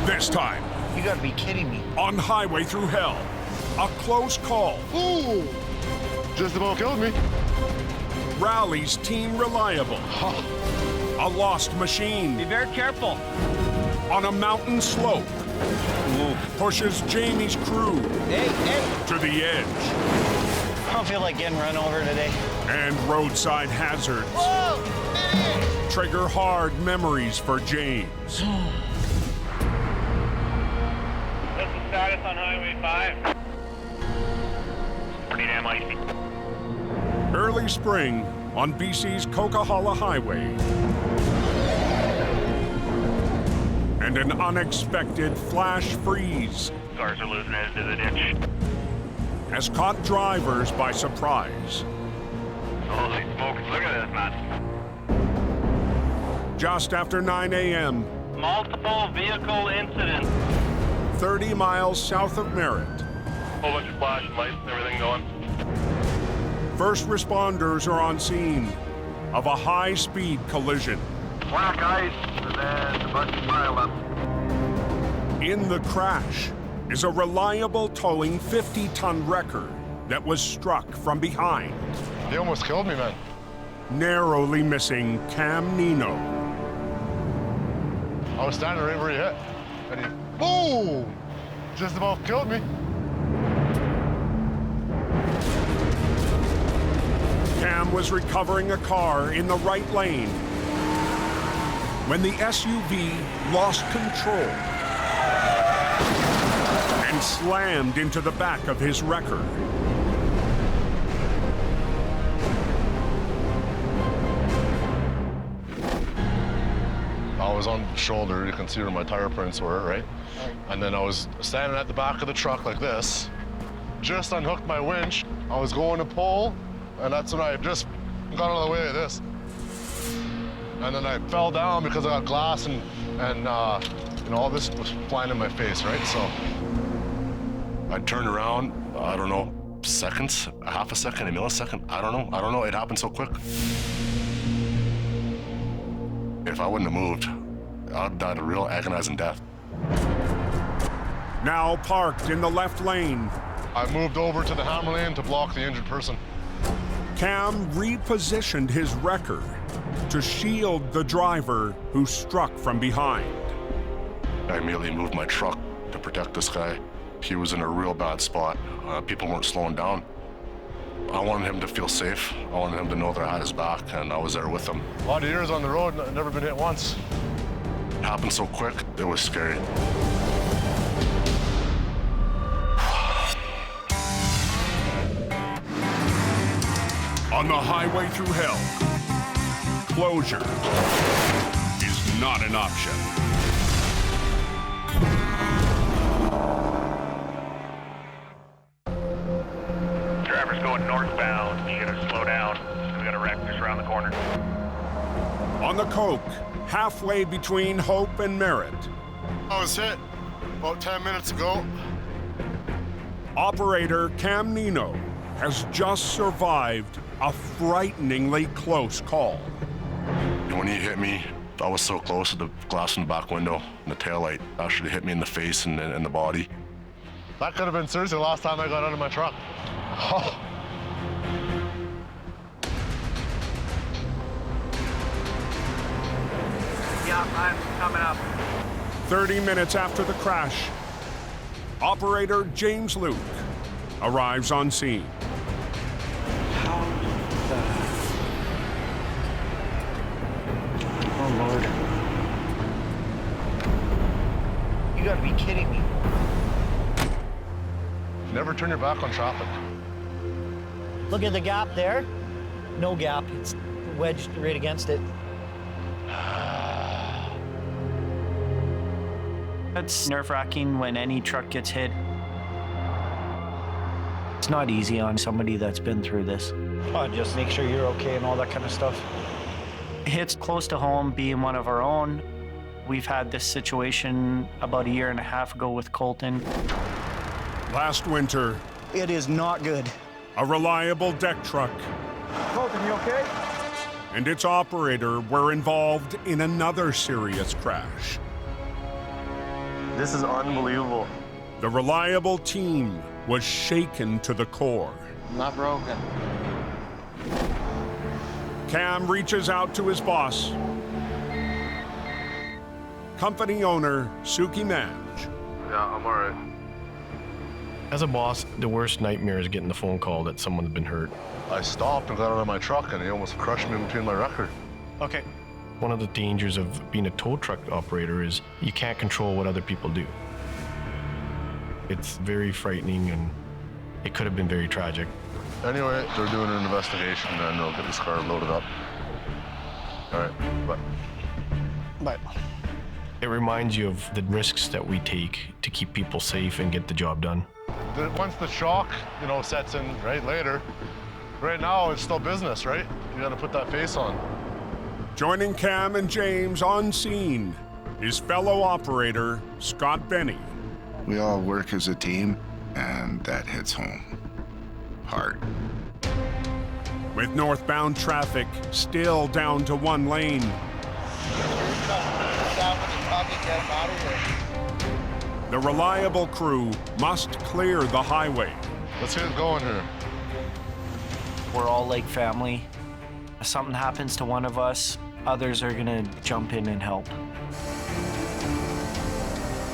This time, You gotta be kidding me. on Highway Thru Hell, a close call Ooh! Just about killed me. rallies Team Reliable. A lost machine Be very careful. on a mountain slope pushes Jamie's crew Hey, to the edge. I don't feel like getting run over today. And roadside hazards Whoa! trigger hard memories for James. What's the status on Highway 5? Pretty damn icy. Early spring on BC's Coquihalla Highway. And an unexpected flash freeze Cars are losing it into the ditch. has caught drivers by surprise. Holy smokes, look at this, man. Just after 9 a.m., Multiple vehicle incidents. 30 miles south of Merritt, Whole bunch of flashing lights and everything going. first responders are on scene of a high-speed collision. Black ice and then a bunch of pileup. In the crash is a reliable towing 50-ton wrecker that was struck from behind, He almost killed me, man. narrowly missing Cam Nino. I was standing right where he hit. And he, boom! Just about killed me. Cam was recovering a car in the right lane when the SUV lost control and slammed into the back of his wrecker. I was on the shoulder. You can see where my tire prints were, right? And then I was standing at the back of the truck like this. Just unhooked my winch. I was going to pull, and that's when I just got out of the way of this. And then I fell down because I got glass and you know, all this was flying in my face, right? So I turned around, I don't know, seconds, a half a second, a millisecond, I don't know, it happened so quick. If I wouldn't have moved, I'd have died a real agonizing death. Now parked in the left lane, I moved over to the hammer lane to block the injured person. Cam repositioned his wrecker to shield the driver who struck from behind. I immediately moved my truck to protect this guy. He was in a real bad spot. People weren't slowing down. I wanted him to feel safe. I wanted him to know that I had his back, and I was there with him. A lot of years on the road, never been hit once. It happened so quick, it was scary. On the Highway Thru Hell, closure is not an option. Driver's going northbound. You gotta slow down. We got a wreck just around the corner. On the Coke, halfway between Hope and Merritt, I was hit about 10 minutes ago. operator Cam Nino has just survived a frighteningly close call. When he hit me, I was so close to the glass in the back window, and the taillight actually hit me in the face and in the body. That could have been seriously the last time I got out of my truck. Oh. Yeah, I'm coming up. 30 minutes after the crash, operator James Luke arrives on scene. Oh, Lord. You gotta be kidding me. Never turn your back on traffic. Look at the gap there. No gap. It's wedged right against it. It's nerve-wracking when any truck gets hit. It's not easy on somebody that's been through this. Oh, just make sure you're okay and all that kind of stuff. It hits close to home being one of our own. We've had this situation about a year and a half ago with Colton. Last winter, It is not good. a reliable deck truck Colton, you okay? and its operator were involved in another serious crash. This is unbelievable. The reliable team was shaken to the core. Not broken. Cam reaches out to his boss, company owner Suki Manj. Yeah, I'm all right. As a boss, the worst nightmare is getting the phone call that someone's been hurt. I stopped and got out of my truck, and he almost crushed me between my rocker. Okay. One of the dangers of being a tow truck operator is you can't control what other people do. It's very frightening, and it could have been very tragic. Anyway, they're doing an investigation, and they'll get this car loaded up. All right, bye. But It reminds you of the risks that we take to keep people safe and get the job done. Once the shock, sets in, right, later, right now it's still business, right? You gotta put that face on. Joining Cam and James on scene is fellow operator Scott Benny. We all work as a team, and that hits home hard. With northbound traffic still down to one lane, the reliable crew must clear the highway. Let's get it going here. We're all like family. If something happens to one of us, others are gonna jump in and help.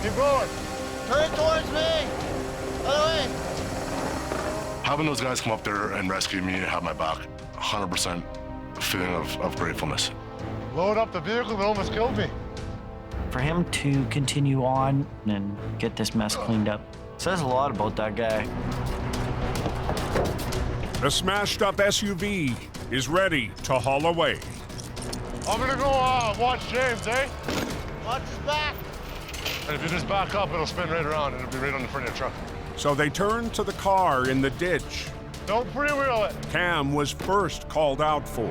Keep going. turn towards me. Other way. Having those guys come up there and rescue me and have my back, 100% feeling of gratefulness. Load up the vehicle that almost killed me. For him to continue on and get this mess cleaned up says a lot about that guy. The smashed up SUV is ready to haul away. I'm gonna go watch James, eh? Watch his back. And if you just back up, it'll spin right around and it'll be right on the front of your truck. So they turn to the car in the ditch Don't freewheel it. Cam was first called out for.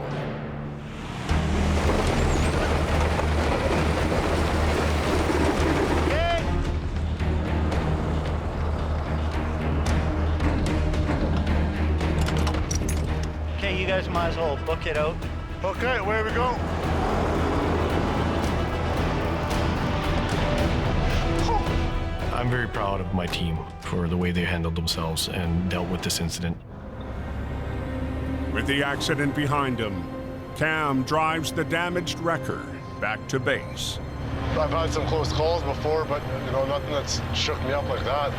Okay, you guys might as well book it out. Okay, away we go. I'm very proud of my team for the way they handled themselves and dealt with this incident. With the accident behind him, Cam drives the damaged wrecker back to base. I've had some close calls before, but nothing that's shook me up like that.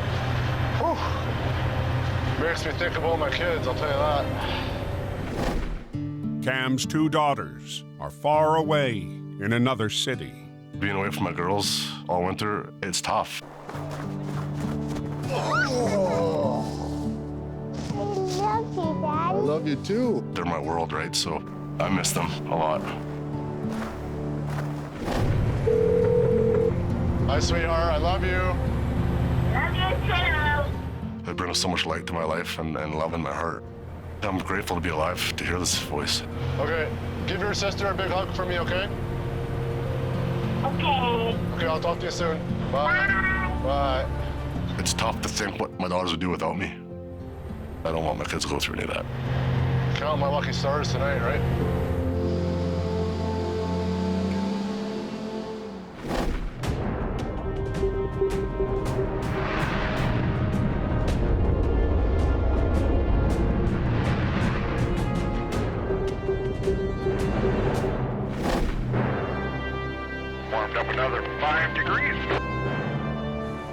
Whew. Makes me think about my kids, I'll tell you that. Cam's two daughters are far away in another city. Being away from my girls all winter, it's tough. I love you too. They're my world, right? So I miss them a lot. Hi, sweetheart. I love you. Love you too. They bring so much light to my life and love in my heart. I'm grateful to be alive, to hear this voice. Okay, give your sister a big hug for me, okay? Okay. Okay, I'll talk to you soon. Bye. Bye. It's tough to think what my daughters would do without me. I don't want my kids to go through any of that. Count my lucky stars tonight, right? Warmed up another 5 degrees.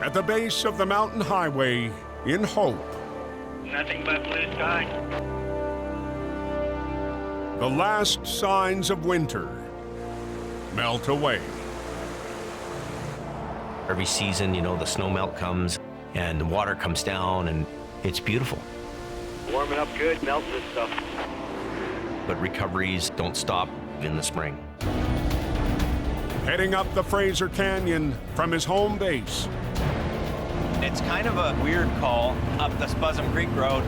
At the base of the mountain highway in Hope, Nothing but blue sky. the last signs of winter melt away. Every season, the snow melt comes and the water comes down and it's beautiful. Warming up good, melts this stuff. But recoveries don't stop in the spring. Heading up the Fraser Canyon from his home base, It's kind of a weird call up the Spuzzum Creek Road.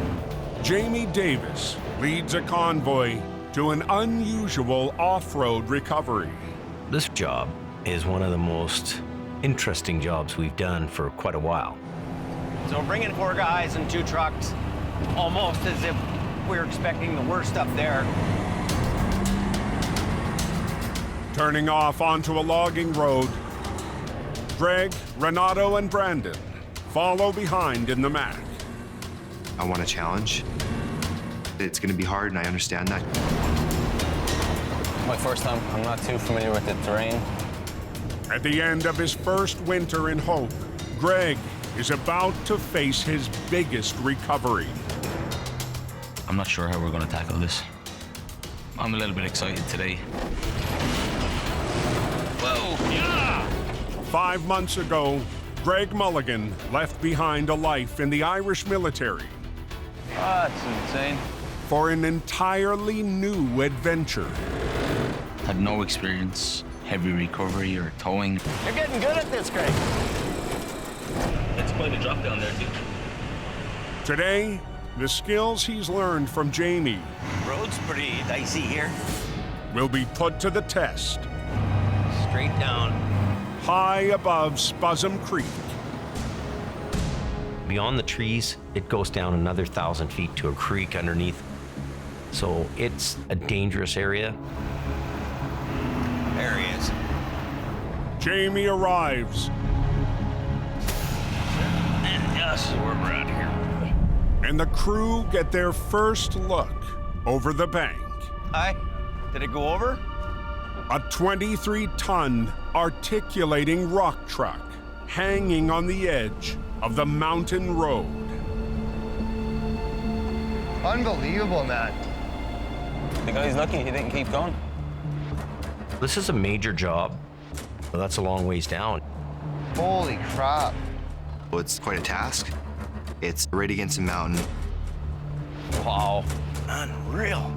Jamie Davis leads a convoy to an unusual off-road recovery. This job is one of the most interesting jobs we've done for quite a while. So we're bringing 4 guys and 2 trucks, almost as if we were expecting the worst up there. Turning off onto a logging road, Greg, Renato, and Brandon follow behind in the Mac. I want a challenge. It's going to be hard, and I understand that. My first time. I'm not too familiar with the terrain. At the end of his first winter in Hope, Greg is about to face his biggest recovery. I'm not sure how we're going to tackle this. I'm a little bit excited today. Whoa! Yeah! 5 months ago, Greg Mulligan left behind a life in the Irish military. Ah, that's insane. For an entirely new adventure. Had no experience, heavy recovery or towing. You're getting good at this, Greg. It's quite a drop down there, dude. Today, the skills he's learned from Jamie Road's pretty dicey here. will be put to the test Straight down. high above Spuzzum Creek. Beyond the trees, it goes down another 1,000 feet to a creek underneath. So it's a dangerous area. There he is. Jamie arrives, Yes, we're around here. and the crew get their first look over the bank. Hi. Did it go over? A 23-ton articulating rock truck hanging on the edge of the mountain road. Unbelievable, man. The guy's lucky he didn't keep going. This is a major job. Well, that's a long ways down. Holy crap. Well, it's quite a task. It's right against the mountain. Wow. Unreal.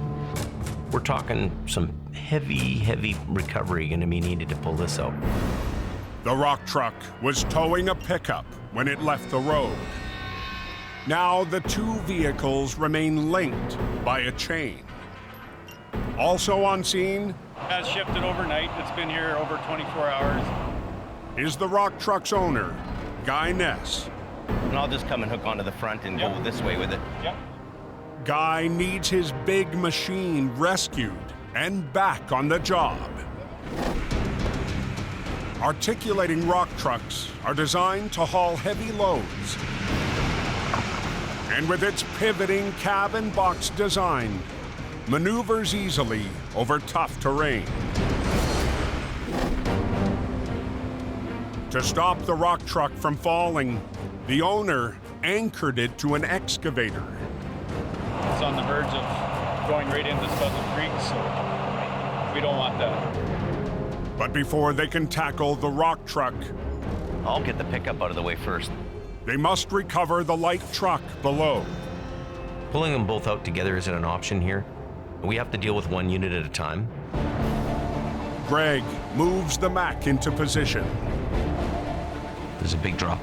We're talking some heavy recovery going to be needed to pull this out. The rock truck was towing a pickup when it left the road. Now the two vehicles remain linked by a chain. Also on scene Has shifted overnight. It's been here over 24 hours. is the rock truck's owner, Guy Ness. And I'll just come and hook onto the front and go this way with it. Yep. Guy needs his big machine rescued and back on the job. Articulating rock trucks are designed to haul heavy loads. And with its pivoting cab and box design, maneuvers easily over tough terrain. To stop the rock truck from falling, the owner anchored it to an excavator. It's on the verge of going right into Spuzzum Creek, so we don't want that. But before they can tackle the rock truck, I'll get the pickup out of the way first. they must recover the light truck below. Pulling them both out together isn't an option here. We have to deal with one unit at a time. Greg moves the Mac into position. There's a big drop,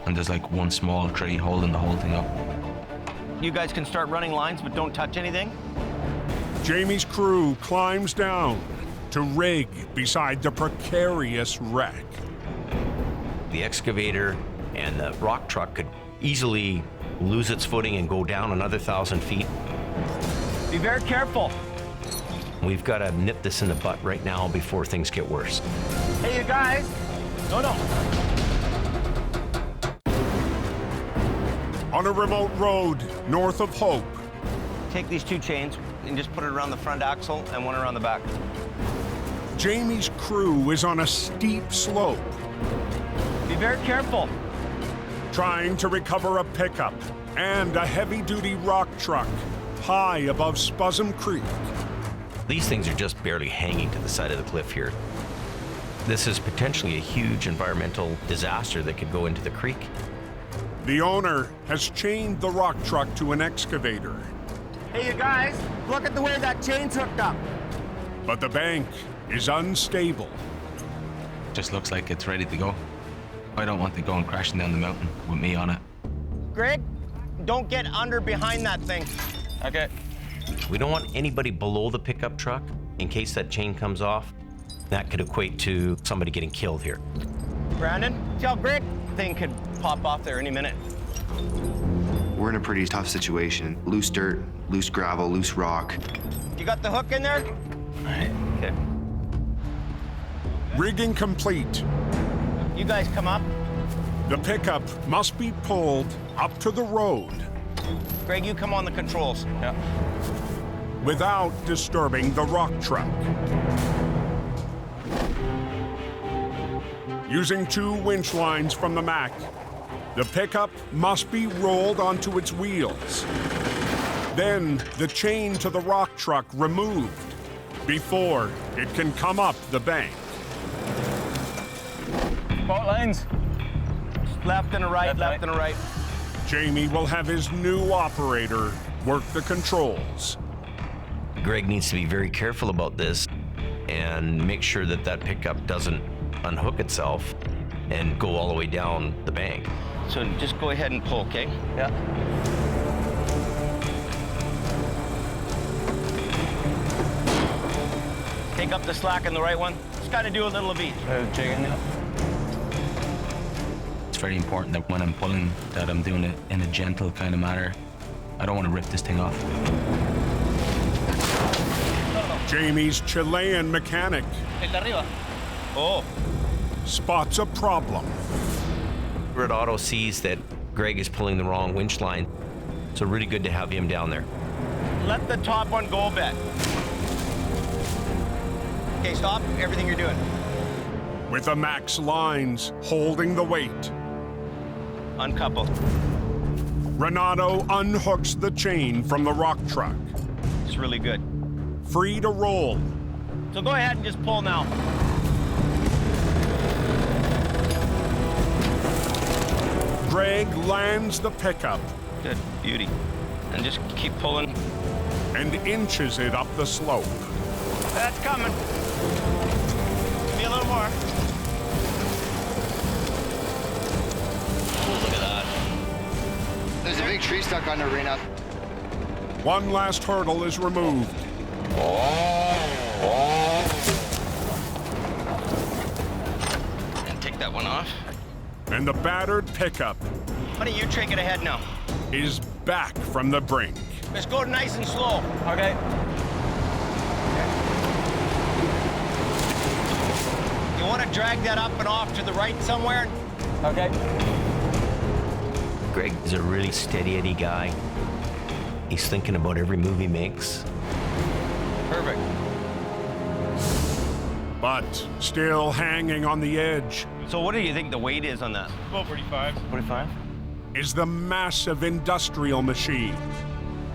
and there's like one small tree holding the whole thing up. You guys can start running lines, but don't touch anything. Jamie's crew climbs down to rig beside the precarious wreck. The excavator and the rock truck could easily lose its footing and go down another 1,000 feet. Be very careful. We've got to nip this in the butt right now before things get worse. Hey, you guys. No. On a remote road north of Hope, Take these two chains and just put it around the front axle and one around the back. Jamie's crew is on a steep slope, Be very careful. trying to recover a pickup and a heavy-duty rock truck high above Spuzzum Creek. These things are just barely hanging to the side of the cliff here. This is potentially a huge environmental disaster that could go into the creek. The owner has chained the rock truck to an excavator, Hey, you guys. Look at the way that chain's hooked up. but the bank is unstable. Just looks like it's ready to go. I don't want it going crashing down the mountain with me on it. Greg, don't get under behind that thing. Okay. We don't want anybody below the pickup truck in case that chain comes off. That could equate to somebody getting killed here. Brandon, tell Greg thing could pop off there any minute. We're in a pretty tough situation. Loose dirt, loose gravel, loose rock. You got the hook in there? Okay. Rigging complete. You guys come up. The pickup must be pulled up to the road Greg, you come on the controls. Yeah. without disturbing the rock truck. Using 2 winch lines from the Mack, the pickup must be rolled onto its wheels. Then the chain to the rock truck removed before it can come up the bank. Boat lines. Left and a right, left and a right. Jamie will have his new operator work the controls. Greg needs to be very careful about this and make sure that that pickup doesn't unhook itself and go all the way down the bank. So just go ahead and pull, okay? Yeah. Take up the slack on the right one. Just gotta do a little of each. It's very important that when I'm pulling, that I'm doing it in a gentle kind of manner. I don't want to rip this thing off. Jamie's Chilean mechanic spots a problem. Red Auto sees that Greg is pulling the wrong winch line, so really good to have him down there. Let the top one go a bit. Okay, stop everything you're doing. With the Mack's lines holding the weight, Uncouple. Renato unhooks the chain from the rock truck. It's really good. Free to roll. So go ahead and just pull now. Greg lands the pickup. Good, beauty. And just keep pulling. And inches it up the slope. That's coming. Give me a little more. Look at that. There's a big tree stuck on the arena. One last hurdle is removed. And take that one off. And the battered pickup Why don't you take it ahead now? is back from the brink. Let's go nice and slow. Okay. You want to drag that up and off to the right somewhere? Okay. Greg is a really steady Eddie guy. He's thinking about every move he makes. Perfect. But still hanging on the edge So what do you think the weight is on that? About 45. 45? is the massive industrial machine.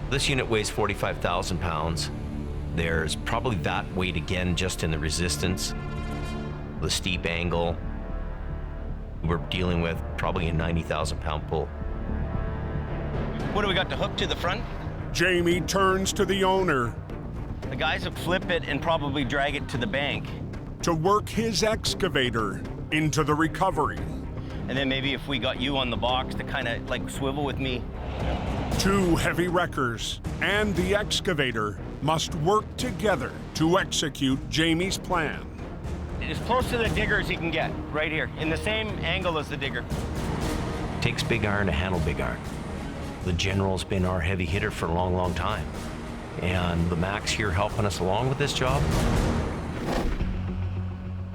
This unit weighs 45,000 pounds. There's probably that weight again just in the resistance, the steep angle. We're dealing with probably a 90,000 pound pull. What do we got to hook to the front? Jamie turns to the owner The guys will flip it and probably drag it to the bank. to work his excavator into the recovery. And then maybe if we got you on the box to kind of like swivel with me. 2 heavy wreckers and the excavator must work together to execute Jamie's plan. As close to the digger as you can get, right here, in the same angle as the digger. Takes big iron to handle big iron. The General's been our heavy hitter for a long, long time. And the Mack's here helping us along with this job.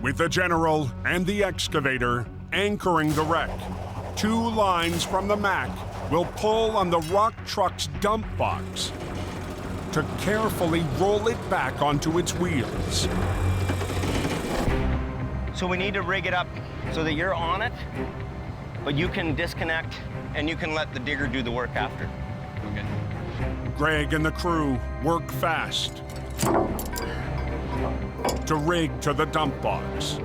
With the General and the excavator anchoring the wreck, 2 lines from the Mack will pull on the rock truck's dump box to carefully roll it back onto its wheels. So we need to rig it up so that you're on it, but you can disconnect and you can let the digger do the work after. Okay. Greg and the crew work fast to rig to the dump box.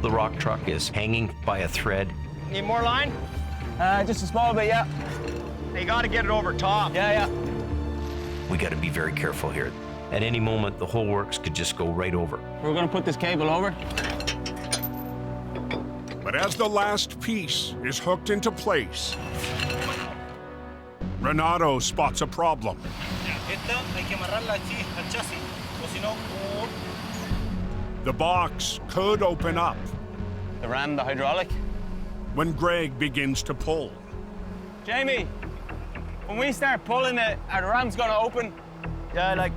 The rock truck is hanging by a thread. Need more line? Just a small bit, yeah. You gotta get it over top. Yeah. We got to be very careful here. At any moment, the whole works could just go right over. We're gonna put this cable over. But as the last piece is hooked into place, Renato spots a problem. The box could open up The ram, the hydraulic. when Greg begins to pull. Jamie, when we start pulling it, our ram's gonna open. Yeah, like,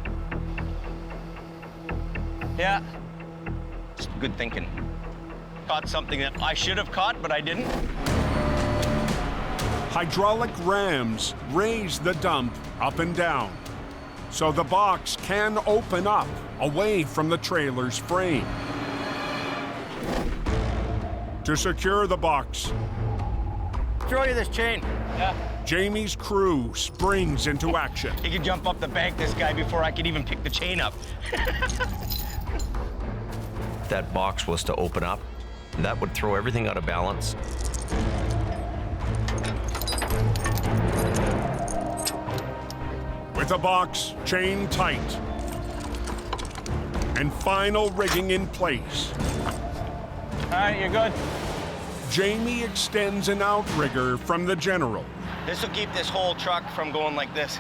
Yeah. good thinking. Caught something that I should have caught, but I didn't. Hydraulic rams raise the dump up and down, so the box can open up away from the trailer's frame. To secure the box, Throw you this chain. Yeah. Jamie's crew springs into action. He could jump up the bank, this guy, before I could even pick the chain up. If that box was to open up, that would throw everything out of balance. With the box chain tight and final rigging in place, All right, you're good. Jamie extends an outrigger from the General. This will keep this whole truck from going like this.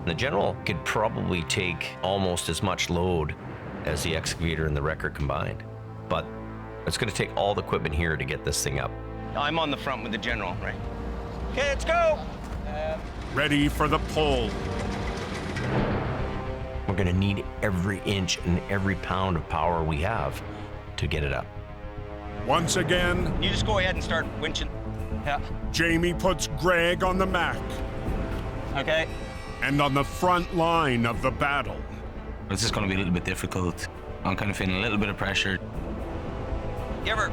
The General could probably take almost as much load as the excavator and the wrecker combined. But it's going to take all the equipment here to get this thing up. I'm on the front with the General, right? Okay, let's go. Ready for the pull. We're going to need every inch and every pound of power we have to get it up. Once again, You just go ahead and start winching. Yeah. Jamie puts Greg on the Mac Okay. and on the front line of the battle. This is going to be a little bit difficult. I'm kind of feeling a little bit of pressure. Give her.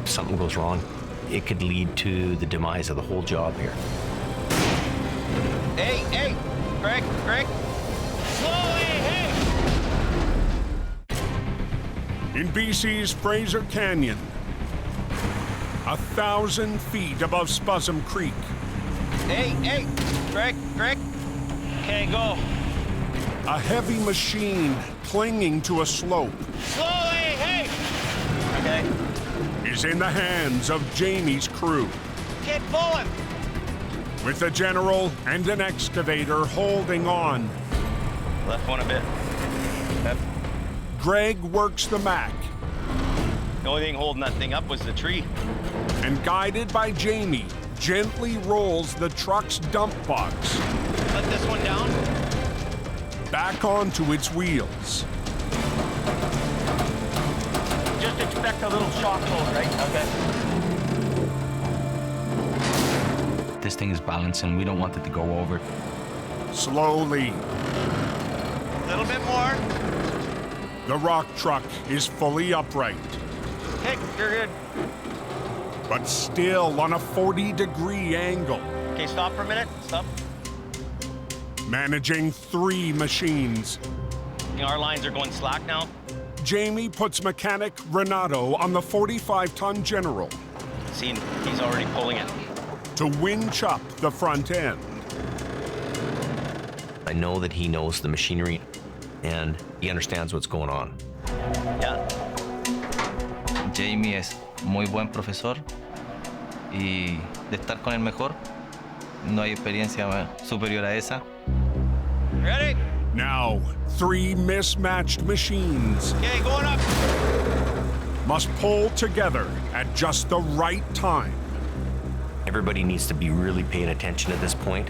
If something goes wrong, it could lead to the demise of the whole job here. Hey, Greg. Slowly, hey. In BC's Fraser Canyon, 1,000 feet above Spuzzum Creek, Hey, Greg. Okay, go. a heavy machine clinging to a slope Slowly, hey. Okay. is in the hands of Jamie's crew, Keep pulling. with the General and an excavator holding on. Left one a bit. Yep. Greg works the Mac, The only thing holding that thing up was the tree. and guided by Jamie, gently rolls the truck's dump box Let this one down. back onto its wheels. Just expect a little shock load, right? Okay. This thing is balancing. We don't want it to go over. Slowly, A little bit more. the rock truck is fully upright, Okay, you're good. but still on a 40-degree angle, Okay, stop for a minute. Stop. managing 3 machines. You know, our lines are going slack now. Jamie puts mechanic Renato on the 45-ton General See, he's already pulling it. to winch up the front end. I know that he knows the machinery and he understands what's going on. Yeah. Jamie es muy buen profesor y de estar con el mejor, no hay experiencia superior a esa. Ready? Now, 3 mismatched machines Okay, going up. must pull together at just the right time. Everybody needs to be really paying attention at this point.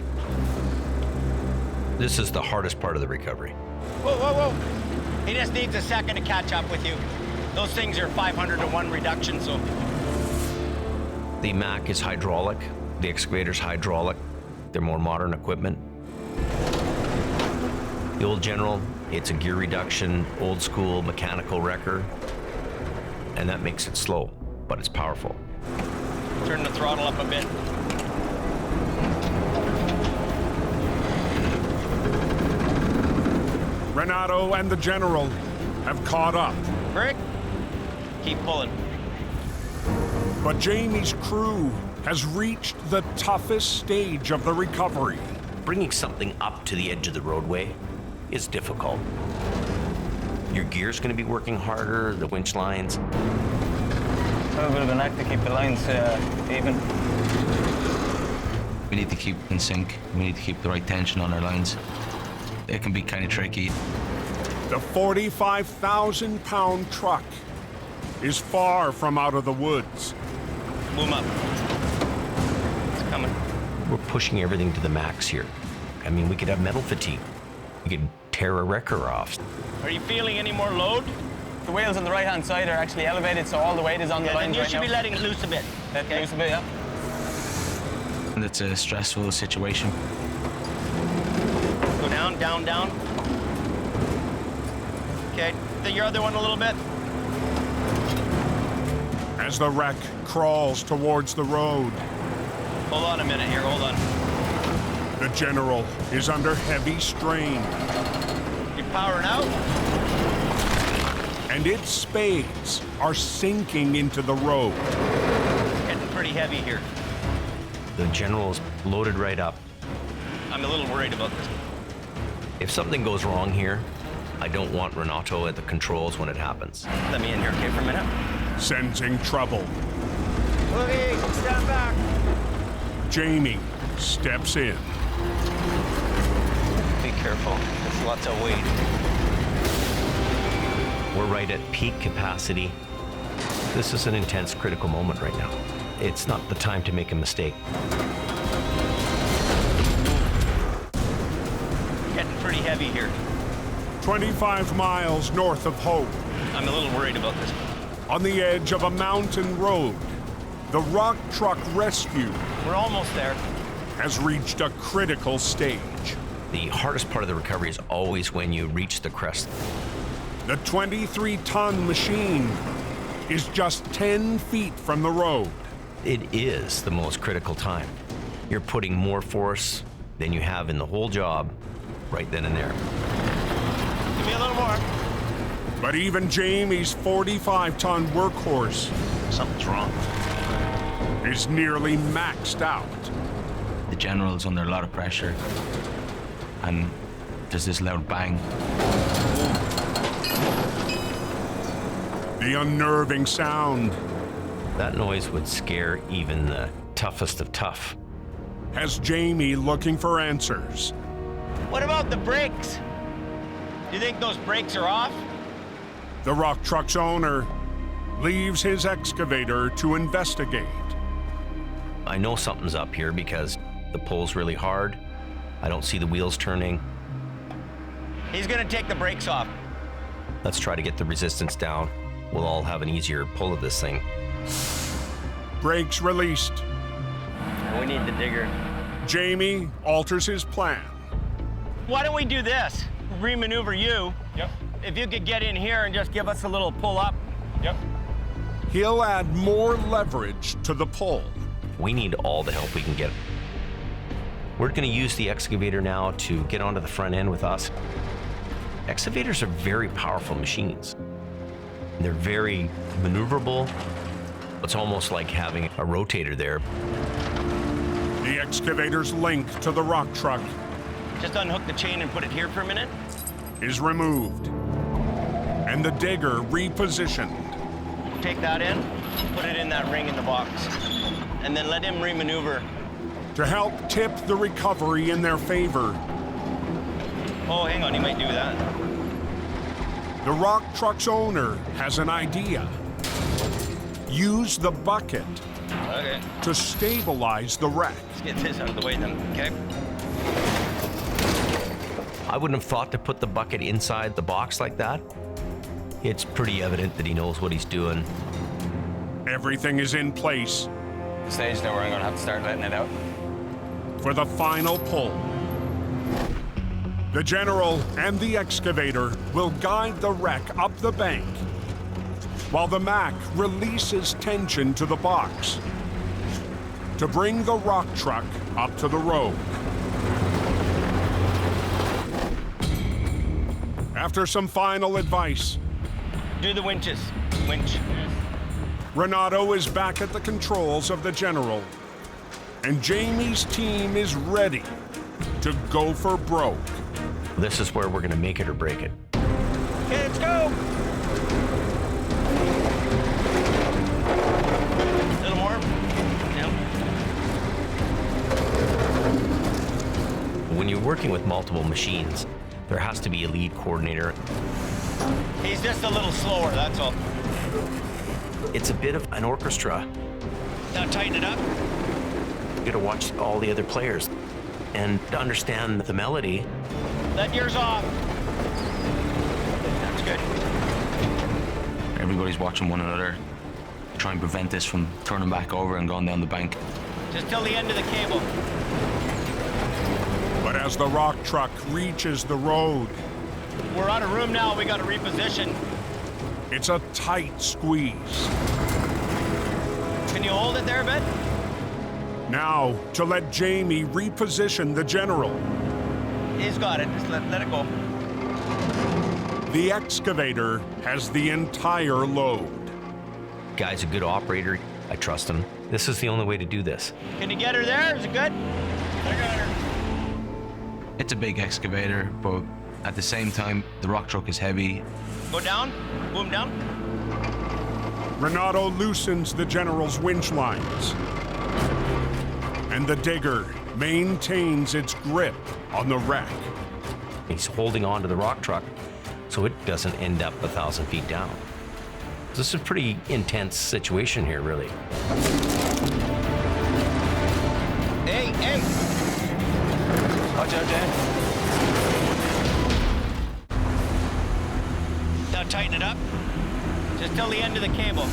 This is the hardest part of the recovery. Whoa. He just needs a second to catch up with you. Those things are 500 to 1 reduction, so. The Mac is hydraulic, the excavator's hydraulic. They're more modern equipment. The old General, it's a gear reduction, old school mechanical wrecker, and that makes it slow, but it's powerful. Turn the throttle up a bit. Renato and the General have caught up, Greg, keep pulling. but Jamie's crew has reached the toughest stage of the recovery. Bringing something up to the edge of the roadway is difficult. Your gear's going to be working harder, the winch lines. A little bit of an act to keep the lines even. We need to keep in sync. We need to keep the right tension on our lines. It can be kind of tricky. The 45,000-pound truck is far from out of the woods. Boom up. It's coming. We're pushing everything to the max here. I mean, we could have metal fatigue. You could tear a wrecker off. Are you feeling any more load? The wheels on the right-hand side are actually elevated, so all the weight is on the Then lines you right should now. be letting it loose a bit. Let it loose a bit, yeah. And it's a stressful situation. Go down, down, down. Okay, your other one a little bit. As the wreck crawls towards the road, Hold on a minute here, hold on. the General is under heavy strain, You're powering out? and its spades are sinking into the road. Getting pretty heavy here. The General's loaded right up. I'm a little worried about this. If something goes wrong here, I don't want Renato at the controls when it happens. Let me in here, okay, for a minute. Sensing trouble, Okay, stand back. Jamie steps in. Be careful, there's lots of weight. We're right at peak capacity. This is an intense, critical moment right now. It's not the time to make a mistake. Getting pretty heavy here. 25 miles north of Hope, I'm a little worried about this. on the edge of a mountain road, the rock truck rescue We're almost there. has reached a critical stage. The hardest part of the recovery is always when you reach the crest. The 23-ton machine is just 10 feet from the road. It is the most critical time. You're putting more force than you have in the whole job right then and there. Give me a little more. But even Jamie's 45-ton workhorse Something's wrong. is nearly maxed out. The General's under a lot of pressure. And there's this loud bang. The unnerving sound That noise would scare even the toughest of tough. has Jamie looking for answers. What about the brakes? Do you think those brakes are off? The rock truck's owner leaves his excavator to investigate. I know something's up here because the pull's really hard. I don't see the wheels turning. He's gonna take the brakes off. Let's try to get the resistance down. We'll all have an easier pull of this thing. Brakes released. We need the digger. Jamie alters his plan. Why don't we do this? Remaneuver you. Yep. If you could get in here and just give us a little pull up. Yep. He'll add more leverage to the pull. We need all the help we can get. We're going to use the excavator now to get onto the front end with us. Excavators are very powerful machines. They're very maneuverable. It's almost like having a rotator there. The excavator's link to the rock truck Just unhook the chain and put it here for a minute. is removed, and the digger repositioned. Take that in, put it in that ring in the box, and then let him remaneuver. To help tip the recovery in their favor, Oh, hang on, he might do that. the rock truck's owner has an idea. Use the bucket Okay, to stabilize the wreck. let's get this out of the way then, okay? I wouldn't have thought to put the bucket inside the box like that. It's pretty evident that he knows what he's doing. Everything is in place The stage now where I'm gonna have to start letting it out. for the final pull. The General and the excavator will guide the wreck up the bank, while the Mac releases tension to the box to bring the rock truck up to the road. After some final advice, Do the winches. Winch. Renato is back at the controls of the General, and Jamie's team is ready to go for broke. This is where we're going to make it or break it. Okay, let's go. A little more. Yeah. When you're working with multiple machines, there has to be a lead coordinator. He's just a little slower, that's all. It's a bit of an orchestra. Now tighten it up. You got to watch all the other players and to understand the melody. Let yours off. That's good. Everybody's watching one another, try and prevent this from turning back over and going down the bank. Just till the end of the cable. But as the rock truck reaches the road, We're out of room now. We got to reposition. it's a tight squeeze. Can you hold it there a bit? Now, to let Jamie reposition the General. He's got it. Just let it go. The excavator has the entire load. Guy's a good operator. I trust him. This is the only way to do this. Can you get her there? Is it good? I got her. It's a big excavator, but at the same time, the rock truck is heavy. Go down. Boom down. Renato loosens the General's winch lines. And the digger maintains its grip on the wreck. He's holding on to the rock truck so it doesn't end up 1,000 feet down. This is a pretty intense situation here, really. Hey, hey. Watch out, Dan. Now tighten it up. Just till the end of the cable.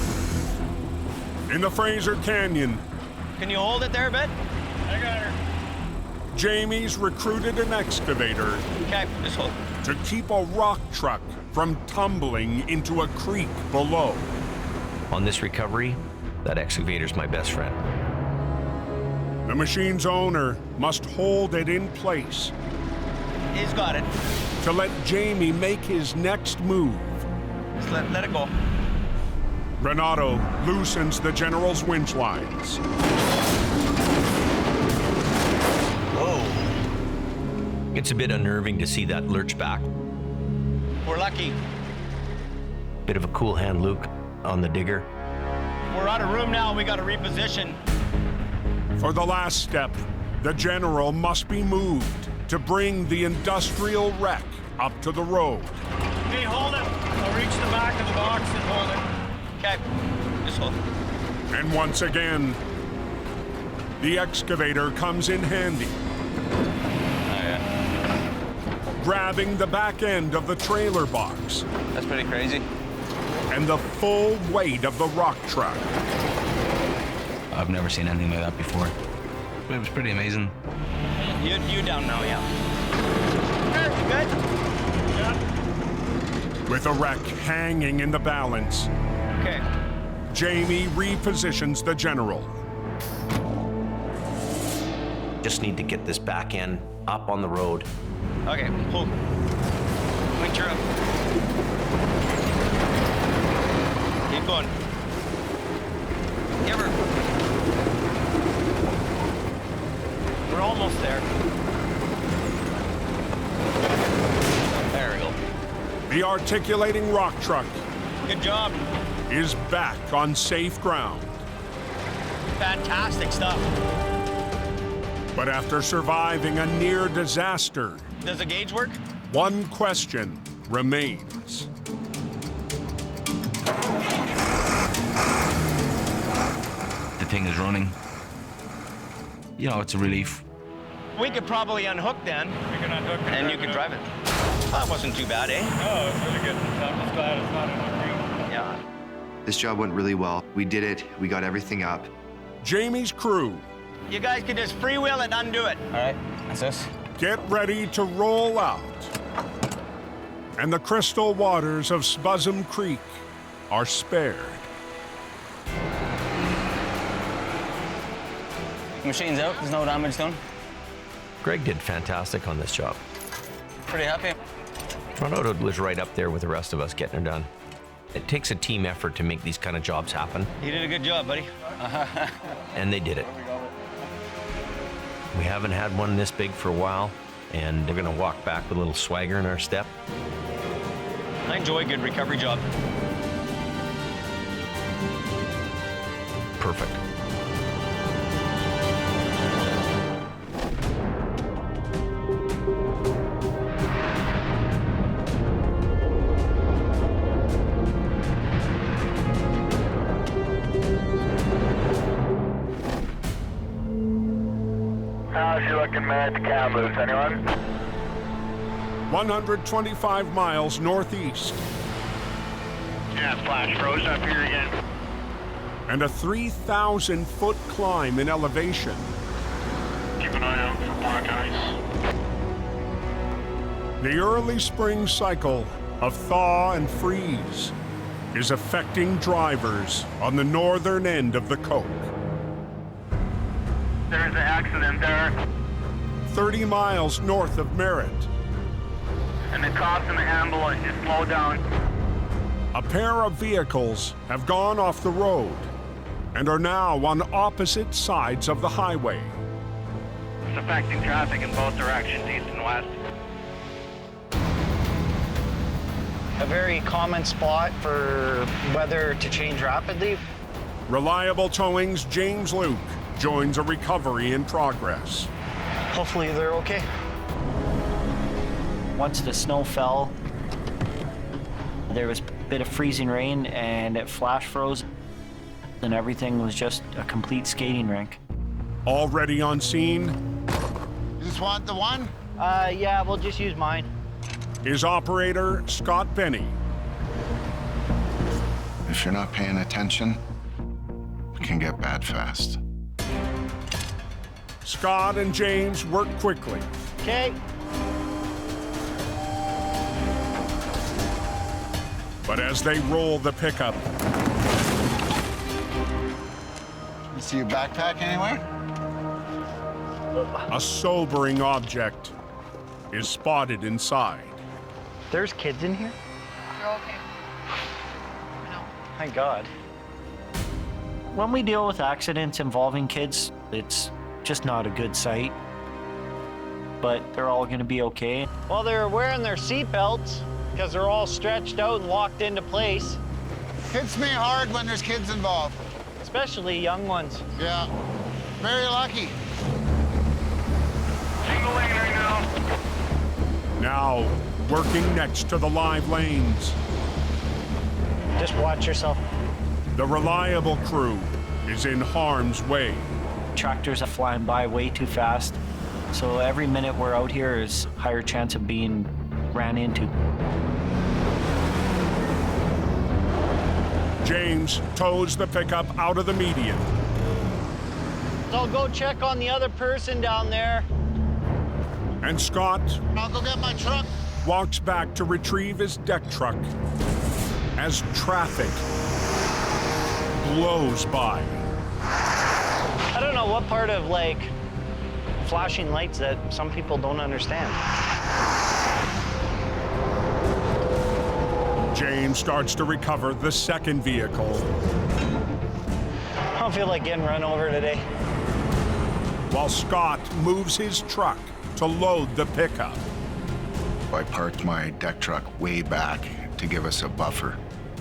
In the Fraser Canyon, Can you hold it there a bit? I got her. Jamie's recruited an excavator Okay, just hold. to keep a rock truck from tumbling into a creek below. On this recovery, that excavator's my best friend. The machine's owner must hold it in place He's got it. to let Jamie make his next move. Just let it go. Renato loosens the General's winch lines. Whoa. It's a bit unnerving to see that lurch back. We're lucky. Bit of a cool hand Luke on the digger. We're out of room now. We got to reposition. For the last step, the General must be moved to bring the industrial wreck up to the road. Okay, hold it. I'll reach the back of the box and hold it. Okay, just hold it. And once again, the excavator comes in handy, grabbing the back end of the trailer box That's pretty crazy. and the full weight of the rock truck. I've never seen anything like that before. It was pretty amazing. You down now, yeah. You good? Yeah. With the wreck hanging in the balance, Okay. Jamie repositions the General. Just need to get this back end up on the road. Okay, pull. Winch her up. Keep going. Give her. We're almost there. There we go. The articulating rock truck Good job. is back on safe ground. Fantastic stuff. But after surviving a near disaster, Does the gauge work? one question remains. The thing is running. You know, it's a relief. We could probably unhook then. We can unhook it. And you could drive it. That wasn't too bad, eh? Oh, it's really good. I'm just glad it's not in the creek. Yeah. This job went really well. We did it. We got everything up. Jamie's crew You guys can just freewheel it and undo it. All right, that's us. get ready to roll out. And the crystal waters of Spuzzum Creek are spared. Machine's out. There's no damage done. Greg did fantastic on this job. Pretty happy. Renato was right up there with the rest of us getting it done. It takes a team effort to make these kind of jobs happen, You did a good job, buddy. and they did it. We haven't had one this big for a while, and we're gonna walk back with a little swagger in our step. I enjoy a good recovery job. Perfect. How's you looking, man? The cam loose, anyone? 125 miles northeast. Yeah, flash froze up here again. And a 3,000-foot climb in elevation. Keep an eye out for black ice. The early spring cycle of thaw and freeze is affecting drivers on the northern end of the Coke. There's an accident there. 30 miles north of Merritt. And the cops and the ambulance just slowed down. A pair of vehicles have gone off the road and are now on opposite sides of the highway. It's affecting traffic in both directions, east and west. A very common spot for weather to change rapidly. Reliable Towing's James Luke joins a recovery in progress. Hopefully they're okay. Once the snow fell, there was a bit of freezing rain and it flash froze, and everything was just a complete skating rink. Already on scene, You just want the one? Yeah, we'll just use mine. is operator Scott Benny. If you're not paying attention, it can get bad fast. Scott and James work quickly. Okay. But as they roll the pickup, You see your backpack anywhere? a sobering object is spotted inside. There's kids in here? You're okay. Thank God. When we deal with accidents involving kids, it's just not a good sight. But they're all gonna be okay. Well, they're wearing their seatbelts because they're all stretched out and locked into place. Hits me hard when there's kids involved. Especially young ones. Yeah. Very lucky. Single lane right now. Now, working next to the live lanes, Just watch yourself. the reliable crew is in harm's way. Tractors are flying by way too fast. So every minute we're out here is higher chance of being ran into. James tows the pickup out of the median. So go check on the other person down there. And Scott I'll go get my truck. walks back to retrieve his deck truck as traffic blows by. I don't know what part of like flashing lights that some people don't understand. James starts to recover the second vehicle, I don't feel like getting run over today. while Scott moves his truck to load the pickup. I parked my deck truck way back to give us a buffer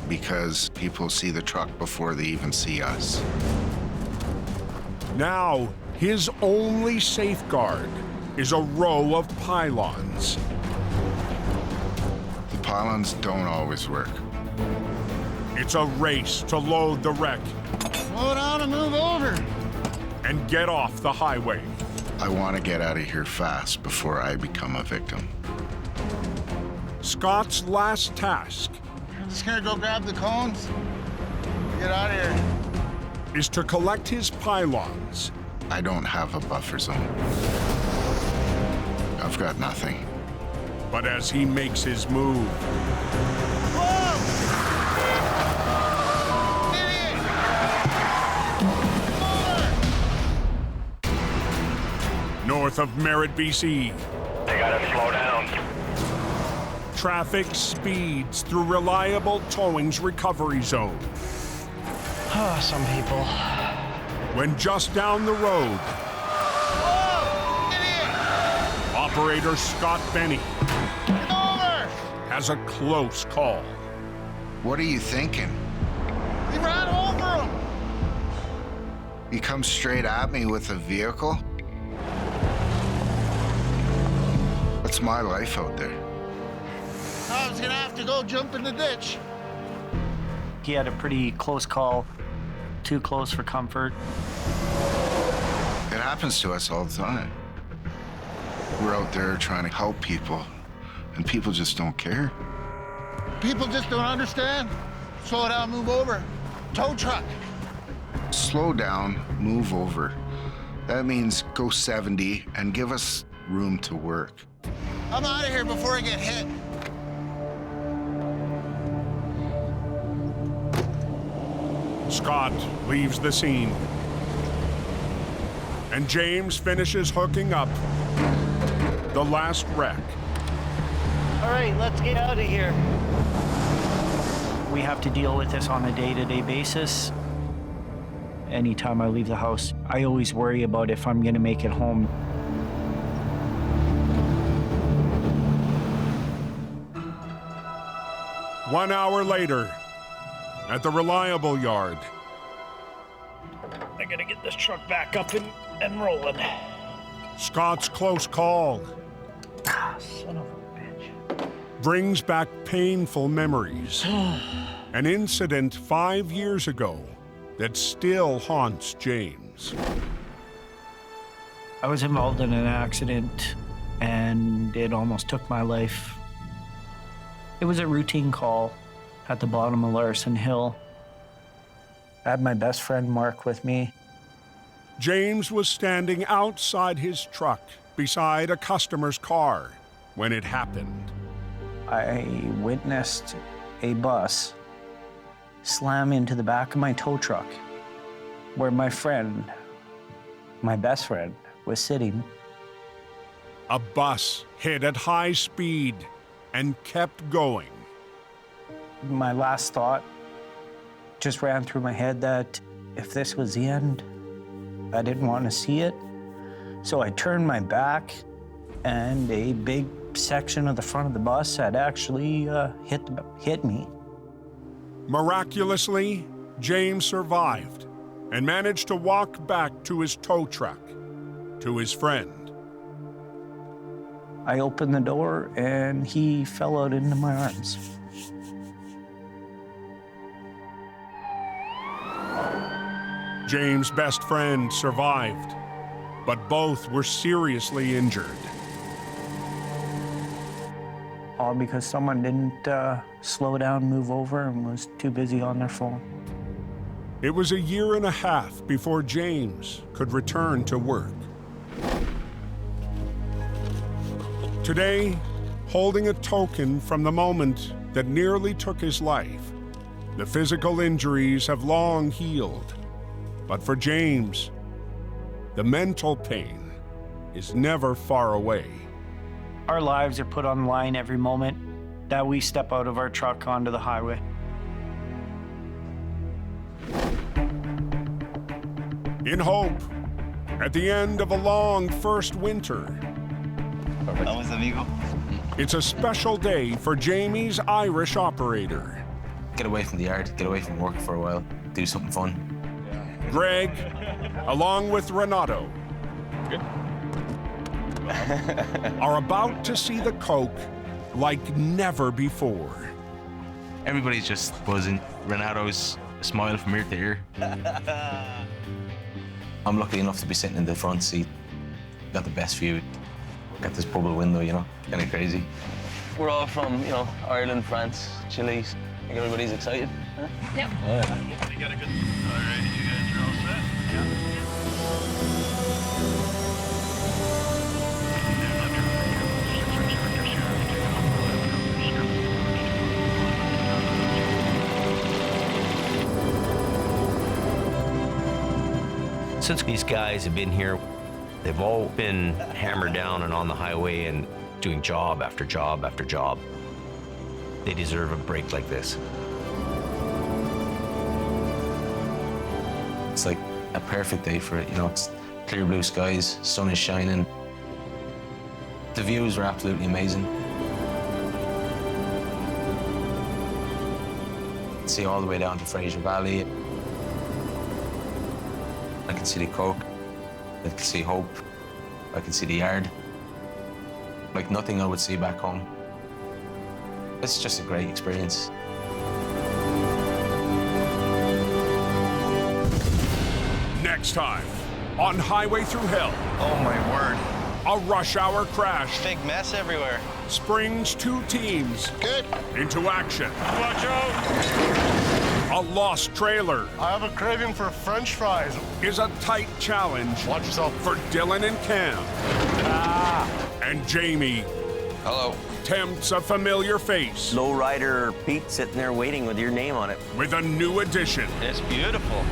because people see the truck before they even see us. Now, his only safeguard is a row of pylons. The pylons don't always work. It's a race to load the wreck Slow down and move over. and get off the highway. I want to get out of here fast before I become a victim. Scott's last task I'm just gonna go grab the cones. Get out of here. is to collect his pylons. I don't have a buffer zone. I've got nothing. But as he makes his move, north of Merritt, BC, They gotta slow down. traffic speeds through reliable towing's recovery zone. Oh, some people. When just down the road, operator Scott Benny has a close call. What are you thinking? He ran over him. You come straight at me with a vehicle? What's my life out there? I was gonna have to go jump in the ditch. He had a pretty close call, too close for comfort. It happens to us all the time. We're out there trying to help people, and people just don't care. People just don't understand. Slow down, move over. Tow truck. Slow down, move over. That means go 70 and give us room to work. I'm out of here before I get hit. Scott leaves the scene, and James finishes hooking up the last wreck. All right, let's get out of here. We have to deal with this on a day-to-day basis. Anytime I leave the house, I always worry about if I'm gonna make it home. One hour later, at the reliable yard. I gotta get this truck back up and rolling. Scott's close call Son of a bitch. brings back painful memories. An incident 5 years ago that still haunts James. I was involved in an accident and it almost took my life. It was a routine call at the bottom of Larson Hill. I had my best friend Mark with me. James was standing outside his truck beside a customer's car when it happened. I witnessed a bus slam into the back of my tow truck where my friend, my best friend, was sitting. A bus hit at high speed and kept going. My last thought just ran through my head that if this was the end, I didn't want to see it. So I turned my back and a big section of the front of the bus had actually hit me. Miraculously, James survived and managed to walk back to his tow truck, to his friend. I opened the door and he fell out into my arms. James' best friend survived, but both were seriously injured. All because someone didn't slow down, move over, and was too busy on their phone. It was a year and a half before James could return to work. Today, holding a token from the moment that nearly took his life, the physical injuries have long healed. But for James, the mental pain is never far away. Our lives are put on the line every moment that we step out of our truck onto the highway. In hope, at the end of a long first winter, Vamos, amigo. it's a special day for Jamie's Irish operator. Get away from the yard, get away from work for a while, do something fun. Greg, along with Renato, are about to see the Coke like never before. Everybody's just buzzing. Renato's smile from ear to ear. I'm lucky enough to be sitting in the front seat. Got the best view. Got this bubble window, you know, kind of crazy. We're all from, Ireland, France, Chile. I think everybody's excited. Huh? Yep. You got a good... All right, you guys are all set? Since these guys have been here, they've all been hammered down and on the highway and doing job after job after job. They deserve a break like this. It's like a perfect day for it, it's clear blue skies, sun is shining. The views are absolutely amazing. See all the way down to Fraser Valley. I can see the Coke, I can see Hope, I can see the yard. Like nothing I would see back home. It's just a great experience. Next time on Highway Thru Hell. Oh my word. A rush hour crash Big mess everywhere. springs two teams into action. Watch out! A lost trailer I have a craving for French fries. is a tight challenge Watch yourself. for Dylan and Cam. And Jamie Hello. tempts a familiar face Lowrider Pete sitting there waiting with your name on it. with a new addition. It's beautiful.